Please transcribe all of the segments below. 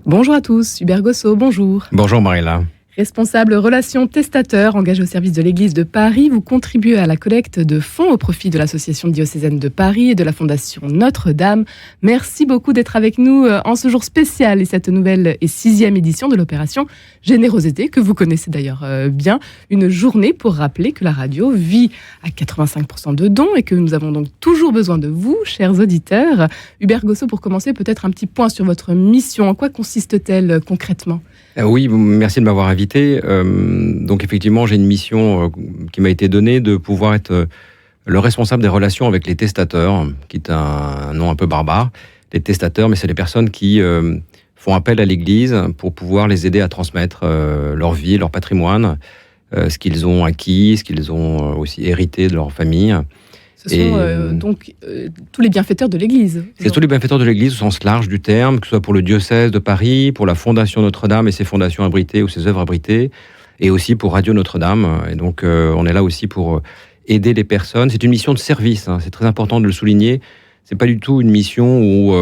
Bonjour à tous, Hubert Gossot, bonjour. Bonjour Marilla. Responsable relations testateur, engagé au service de l'Église de Paris, vous contribuez à la collecte de fonds au profit de l'Association diocésaine de Paris et de la Fondation Notre-Dame. Merci beaucoup d'être avec nous en ce jour spécial et cette nouvelle et 6e édition de l'opération Générosité, que vous connaissez d'ailleurs bien. Une journée pour rappeler que la radio vit à 85% de dons et que nous avons donc toujours besoin de vous, chers auditeurs. Hubert Gossot, pour commencer, peut-être un petit point sur votre mission. En quoi consiste-t-elle concrètement ? Oui, merci de m'avoir invité. Donc effectivement, j'ai une mission qui m'a été donnée de pouvoir être le responsable des relations avec les testateurs, qui est un nom un peu barbare. Les testateurs, mais c'est les personnes qui font appel à l'Église pour pouvoir les aider à transmettre leur vie, leur patrimoine, ce qu'ils ont acquis, ce qu'ils ont aussi hérité de leur famille. Ce sont donc tous les bienfaiteurs de l'Église. C'est tous les bienfaiteurs de l'Église au sens large du terme, que ce soit pour le diocèse de Paris, pour la Fondation Notre-Dame et ses fondations abritées ou ses œuvres abritées, et aussi pour Radio Notre-Dame. Et donc on est là aussi pour aider les personnes. C'est une mission de service, c'est très important de le souligner. C'est pas du tout une mission où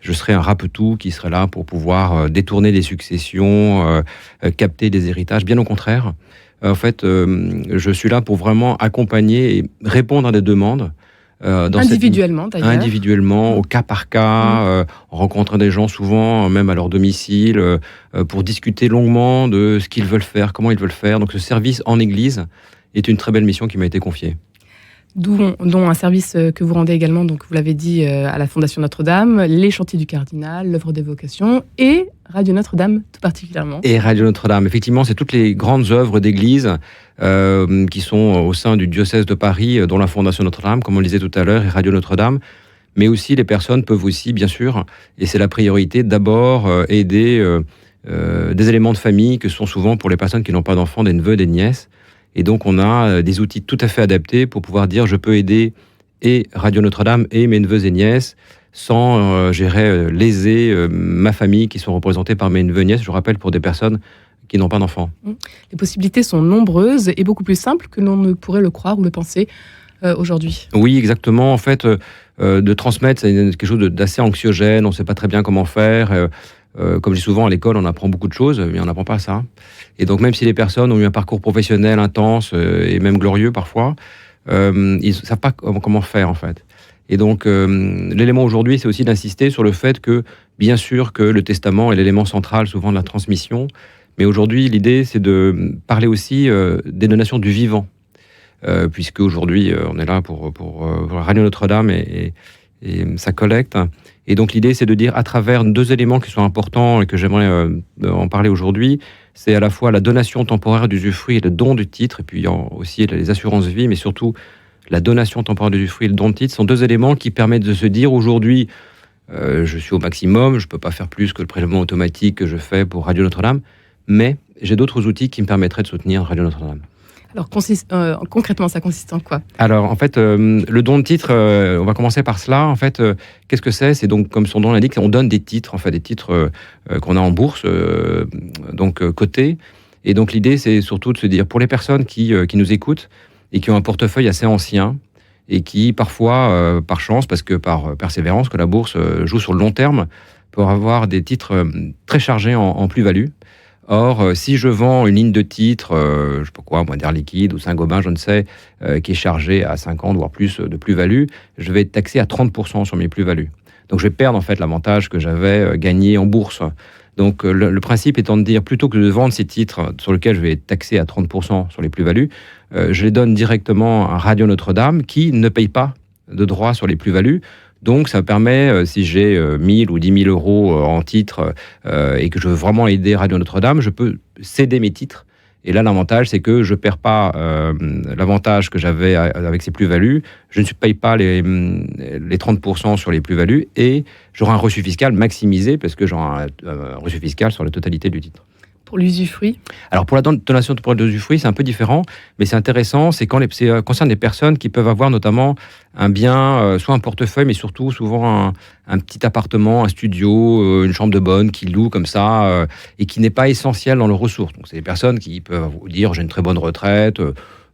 je serais un rapetou qui serait là pour pouvoir détourner des successions, capter des héritages. Bien au contraire. En fait, je suis là pour vraiment accompagner et répondre à des demandes. Individuellement, d'ailleurs. Individuellement, au cas par cas, en rencontrant des gens souvent, même à leur domicile, pour discuter longuement de ce qu'ils veulent faire, comment ils veulent faire. Donc ce service en Église est une très belle mission qui m'a été confiée. Dont un service que vous rendez également, donc vous l'avez dit, à la Fondation Notre-Dame, les chantiers du Cardinal, l'œuvre des vocations et Radio Notre-Dame tout particulièrement. Et Radio Notre-Dame, effectivement, c'est toutes les grandes œuvres d'église qui sont au sein du diocèse de Paris, dont la Fondation Notre-Dame, comme on le disait tout à l'heure, et Radio Notre-Dame. Mais aussi, les personnes peuvent aussi, bien sûr, et c'est la priorité, d'abord aider des éléments de famille que sont souvent pour les personnes qui n'ont pas d'enfants, des neveux, des nièces. Et donc, on a des outils tout à fait adaptés pour pouvoir dire je peux aider et Radio Notre-Dame et mes neveux et nièces sans léser ma famille qui sont représentées par mes neveux et nièces. Je rappelle, pour des personnes qui n'ont pas d'enfants. Les possibilités sont nombreuses et beaucoup plus simples que l'on ne pourrait le croire ou le penser aujourd'hui. Oui, exactement. En fait, de transmettre, c'est quelque chose d'assez anxiogène. On ne sait pas très bien comment faire. Comme je dis souvent, à l'école, on apprend beaucoup de choses, mais on n'apprend pas ça. Et donc, même si les personnes ont eu un parcours professionnel intense et même glorieux parfois, ils ne savent pas comment faire, en fait. Et donc, l'élément aujourd'hui, c'est aussi d'insister sur le fait que, bien sûr, que le testament est l'élément central souvent de la transmission, mais aujourd'hui, l'idée, c'est de parler aussi des donations du vivant, puisque aujourd'hui, on est là pour Radio Notre-Dame et sa collecte. Et donc l'idée, c'est de dire à travers deux éléments qui sont importants et que j'aimerais en parler aujourd'hui, c'est à la fois la donation temporaire d'usufruit et le don du titre, et puis aussi les assurances vie, mais surtout la donation temporaire d'usufruit et le don de titre sont deux éléments qui permettent de se dire aujourd'hui, je suis au maximum, je ne peux pas faire plus que le prélèvement automatique que je fais pour Radio Notre-Dame, mais j'ai d'autres outils qui me permettraient de soutenir Radio Notre-Dame. Alors, concrètement, ça consiste en quoi ? Alors, en fait, le don de titre, on va commencer par cela. En fait, qu'est-ce que c'est ? C'est donc, comme son nom l'indique, on donne des titres, en fait, des titres qu'on a en bourse, donc cotés. Et donc, l'idée, c'est surtout de se dire, pour les personnes qui nous écoutent et qui ont un portefeuille assez ancien et qui, parfois, par chance, parce que par persévérance, que la bourse joue sur le long terme, peuvent avoir des titres très chargés en plus-value. Or, si je vends une ligne de titres, je sais pas quoi, Air Liquide ou Saint-Gobain, je ne sais, qui est chargée à 50 voire plus de plus-value, je vais être taxé à 30% sur mes plus-values. Donc, je vais perdre en fait l'avantage que j'avais gagné en bourse. Donc, le principe étant de dire, plutôt que de vendre ces titres sur lesquels je vais être taxé à 30% sur les plus-values, je les donne directement à Radio Notre-Dame qui ne paye pas de droits sur les plus-values. Donc, ça permet, si j'ai 1000 ou 10 000 euros en titres et que je veux vraiment aider Radio Notre-Dame, je peux céder mes titres. Et là, l'avantage, c'est que je ne perds pas l'avantage que j'avais avec ces plus-values. Je ne paye pas les 30% sur les plus-values et j'aurai un reçu fiscal maximisé parce que j'aurai un reçu fiscal sur la totalité du titre. Pour l'usufruit ? Alors, pour la donation temporaire d'usufruit, c'est un peu différent, mais c'est intéressant. C'est quand ça concerne des personnes qui peuvent avoir notamment un bien, soit un portefeuille, mais surtout souvent un petit appartement, un studio, une chambre de bonne qu'ils louent comme ça, et qui n'est pas essentiel dans leurs ressources. Donc, c'est des personnes qui peuvent vous dire j'ai une très bonne retraite,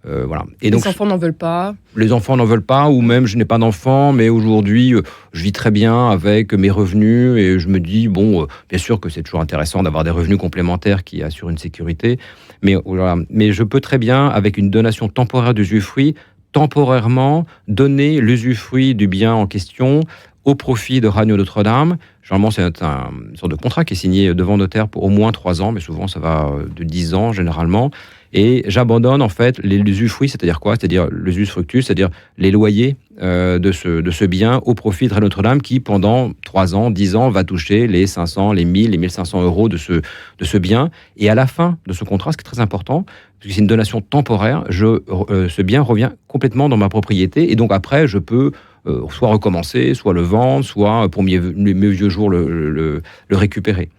Voilà. Et donc, les enfants n'en veulent pas. Les enfants n'en veulent pas, ou même je n'ai pas d'enfants, mais aujourd'hui, je vis très bien avec mes revenus et je me dis, bon, bien sûr que c'est toujours intéressant d'avoir des revenus complémentaires qui assurent une sécurité, mais, voilà. Mais je peux très bien, avec une donation temporaire d'usufruit, temporairement donner l'usufruit du bien en question au profit de Radio Notre-Dame. Généralement, c'est une sorte de contrat qui est signé devant notaire pour au moins 3 ans, mais souvent ça va de 10 ans généralement. Et j'abandonne en fait l'usufruit, c'est-à-dire quoi ? C'est-à-dire l'usufructus, c'est-à-dire les loyers de ce bien au profit de Radio Notre-Dame qui, pendant 3 ans, 10 ans, va toucher les 500, les 1000, les 1500 euros de ce bien. Et à la fin de ce contrat, ce qui est très important, parce que c'est une donation temporaire, ce bien revient complètement dans ma propriété. Et donc après, je peux soit recommencer, soit le vendre, soit pour mes vieux jours le récupérer.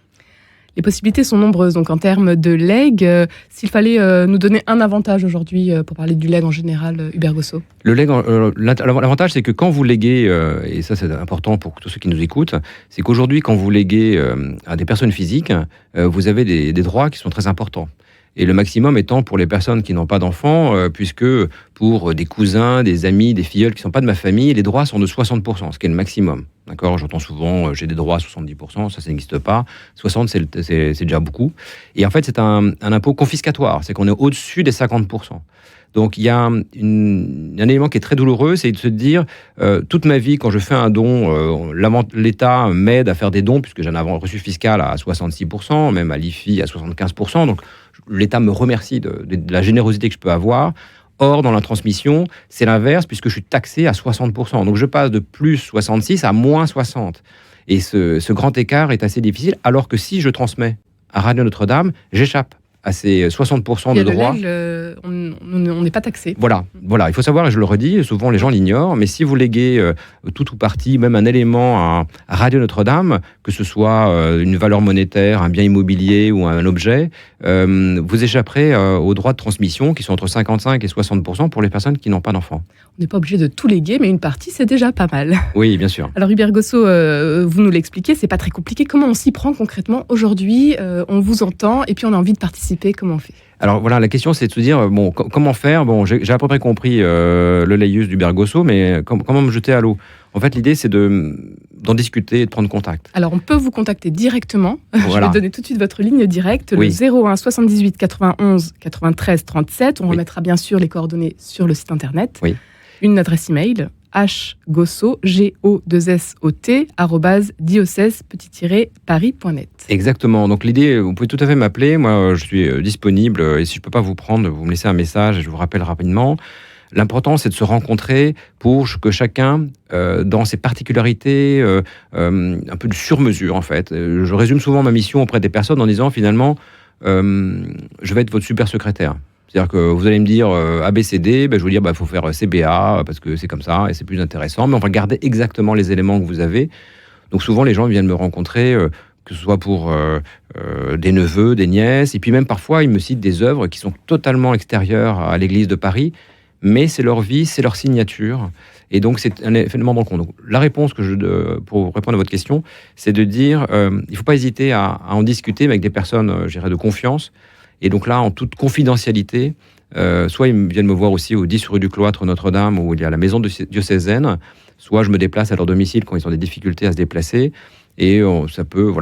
Les possibilités sont nombreuses, donc en termes de legs, s'il fallait nous donner un avantage aujourd'hui pour parler du leg en général, Hubert Gossot. Le leg, l'avantage, c'est que quand vous léguez, et ça c'est important pour tous ceux qui nous écoutent, c'est qu'aujourd'hui, quand vous léguez à des personnes physiques, vous avez des droits qui sont très importants. Et le maximum étant pour les personnes qui n'ont pas d'enfants, puisque pour des cousins, des amis, des filleuls qui ne sont pas de ma famille, les droits sont de 60%, ce qui est le maximum. D'accord ? J'entends souvent, j'ai des droits à 70%, ça n'existe pas. 60%, c'est déjà beaucoup. Et en fait, c'est un impôt confiscatoire, c'est qu'on est au-dessus des 50%. Donc, il y a un élément qui est très douloureux, c'est de se dire, toute ma vie, quand je fais un don, l'État m'aide à faire des dons, puisque j'en avais reçu fiscal à 66%, même à l'IFI à 75%. Donc, l'État me remercie de la générosité que je peux avoir. Or, dans la transmission, c'est l'inverse, puisque je suis taxé à 60%. Donc, je passe de plus 66 à moins 60. Et ce grand écart est assez difficile, alors que si je transmets à Radio Notre-Dame, j'échappe à ces 60% de droits. On n'est pas taxé. Voilà, il faut savoir, et je le redis, souvent les gens l'ignorent, mais si vous léguez tout ou partie, même un élément à Radio Notre-Dame, que ce soit une valeur monétaire, un bien immobilier ou un objet, vous échapperez aux droits de transmission qui sont entre 55 et 60% pour les personnes qui n'ont pas d'enfants. On n'est pas obligé de tout léguer, mais une partie, c'est déjà pas mal. Oui, bien sûr. Alors Hubert Gossot, vous nous l'expliquez, c'est pas très compliqué. Comment on s'y prend concrètement aujourd'hui ? On vous entend et puis on a envie de participer. Comment on fait ? Alors voilà, la question c'est de se dire, bon, comment faire ? Bon, j'ai à peu près compris le laïus d'Hubert Gossot, mais comment me jeter à l'eau ? En fait, l'idée c'est d'en discuter et de prendre contact. Alors on peut vous contacter directement. Voilà. Je vais donner tout de suite votre ligne directe, oui. Le 01 78 91 93 37. On remettra bien sûr les coordonnées sur le site internet. Oui. Une adresse email, hgossot, G-O-2-S-O-T, @diocèse-paris.net. Exactement. Donc l'idée, vous pouvez tout à fait m'appeler. Moi, je suis disponible. Et si je ne peux pas vous prendre, vous me laissez un message et je vous rappelle rapidement. L'important, c'est de se rencontrer pour que chacun, dans ses particularités, un peu de sur-mesure, en fait. Je résume souvent ma mission auprès des personnes en disant, finalement, je vais être votre super secrétaire. C'est-à-dire que vous allez me dire ABCD, je vais vous dire il faut faire CBA parce que c'est comme ça et c'est plus intéressant. Mais on va garder exactement les éléments que vous avez. Donc souvent, les gens viennent me rencontrer, que ce soit pour des neveux, des nièces. Et puis même parfois, ils me citent des œuvres qui sont totalement extérieures à l'église de Paris. Mais c'est leur vie, c'est leur signature. Et donc, c'est un événement banco. Donc, la réponse pour répondre à votre question, c'est de dire il ne faut pas hésiter à en discuter avec des personnes, je dirais, de confiance. Et donc là, en toute confidentialité, soit ils viennent me voir aussi au 10 rue du Cloître Notre-Dame, où il y a la maison diocésaine, soit je me déplace à leur domicile quand ils ont des difficultés à se déplacer. Et ça peut,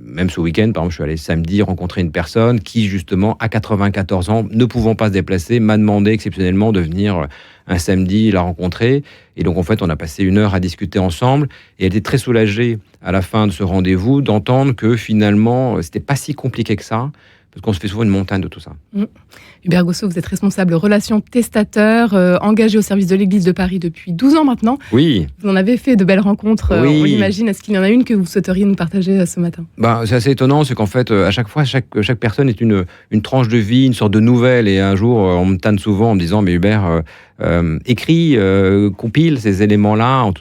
même ce week-end, par exemple, je suis allé samedi rencontrer une personne qui, justement, à 94 ans, ne pouvant pas se déplacer, m'a demandé exceptionnellement de venir un samedi la rencontrer. Et donc, en fait, on a passé 1 heure à discuter ensemble. Et elle était très soulagée, à la fin de ce rendez-vous, d'entendre que, finalement, c'était pas si compliqué que ça. Parce qu'on se fait souvent une montagne de tout ça. Hubert Gossot, vous êtes responsable relations testateurs, engagé au service de l'Église de Paris depuis 12 ans maintenant. Oui. Vous en avez fait de belles rencontres, oui. On l'imagine. Est-ce qu'il y en a une que vous souhaiteriez nous partager ce matin ? C'est assez étonnant, c'est qu'en fait, à chaque fois, chaque personne est une tranche de vie, une sorte de nouvelle. Et un jour, on me tanne souvent en me disant, mais Hubert, écrit, compile ces éléments-là, en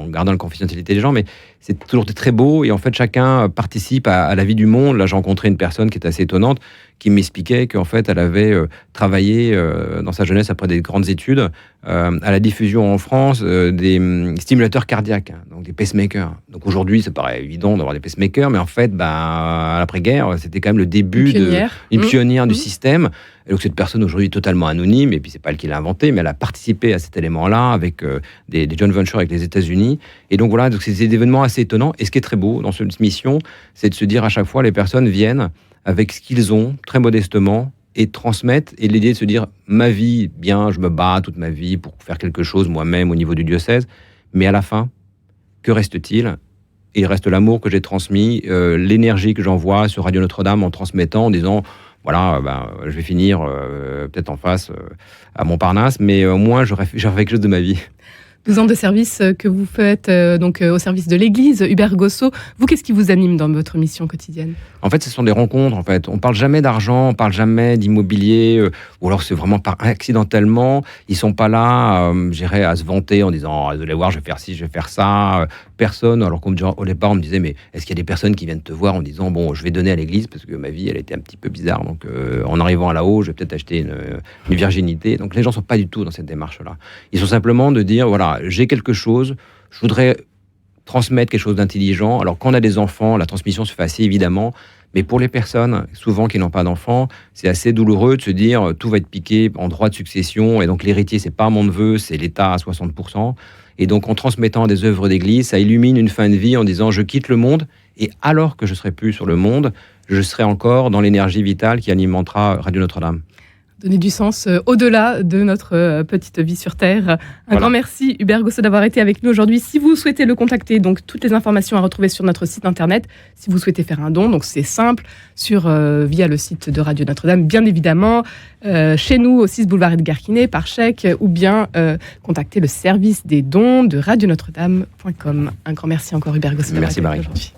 gardant la confidentialité des gens, mais c'est toujours très beau. Et en fait, chacun participe à la vie du monde. Là, j'ai rencontré une personne qui est assez étonnante, qui m'expliquait qu'en fait, elle avait travaillé dans sa jeunesse, après des grandes études, à la diffusion en France des stimulateurs cardiaques, donc des pacemakers. Donc aujourd'hui, ça paraît évident d'avoir des pacemakers, mais en fait, à l'après-guerre, c'était quand même le début d'une pionnière du système. Et donc cette personne aujourd'hui est totalement anonyme, et puis c'est pas elle qui l'a inventé, mais elle a participé à cet élément-là avec des joint ventures avec les États-Unis. Et donc voilà, donc c'est des événements assez étonnants. Et ce qui est très beau dans cette mission, c'est de se dire à chaque fois, les personnes viennent avec ce qu'ils ont, très modestement, et transmettre, et l'idée de se dire, ma vie, bien, je me bats toute ma vie pour faire quelque chose moi-même au niveau du diocèse, mais à la fin, que reste-t-il ? Il reste l'amour que j'ai transmis, l'énergie que j'envoie sur Radio Notre-Dame en transmettant, en disant, voilà, je vais finir peut-être en face à Montparnasse, mais au moins j'aurais fait quelque chose de ma vie. 12 ans de service que vous faites au service de l'Église. Hubert Gossot, vous, qu'est-ce qui vous anime dans votre mission quotidienne ? En fait, ce sont des rencontres. En fait, on parle jamais d'argent, on parle jamais d'immobilier, ou alors c'est vraiment accidentellement. Ils sont pas là, j'irais à se vanter en disant, vous allez voir, je vais faire ci, je vais faire ça. Personne. Alors au départ, on me disait, mais est-ce qu'il y a des personnes qui viennent te voir en disant, bon, je vais donner à l'Église parce que ma vie, elle était un petit peu bizarre. Donc, en arrivant à là-haut, je vais peut-être acheter une virginité. Donc, les gens sont pas du tout dans cette démarche-là. Ils sont simplement de dire, voilà, j'ai quelque chose, je voudrais transmettre quelque chose d'intelligent. Alors, quand on a des enfants, la transmission se fait assez évidemment, mais pour les personnes, souvent qui n'ont pas d'enfants, c'est assez douloureux de se dire tout va être piqué en droit de succession, et donc l'héritier, c'est pas mon neveu, c'est l'État à 60%. Et donc, en transmettant des œuvres d'église, ça illumine une fin de vie en disant je quitte le monde, et alors que je serai plus sur le monde, je serai encore dans l'énergie vitale qui alimentera Radio Notre-Dame. Donner du sens au-delà de notre petite vie sur Terre. Un grand merci, Hubert Gossot, d'avoir été avec nous aujourd'hui. Si vous souhaitez le contacter, donc toutes les informations à retrouver sur notre site internet. Si vous souhaitez faire un don, donc c'est simple, via le site de Radio Notre-Dame, bien évidemment, chez nous au 6 boulevard Edgar Quinet, par chèque, ou bien contacter le service des dons de radionotre-dame.com. Un grand merci encore, Hubert Gossot, merci, Marie. Aujourd'hui.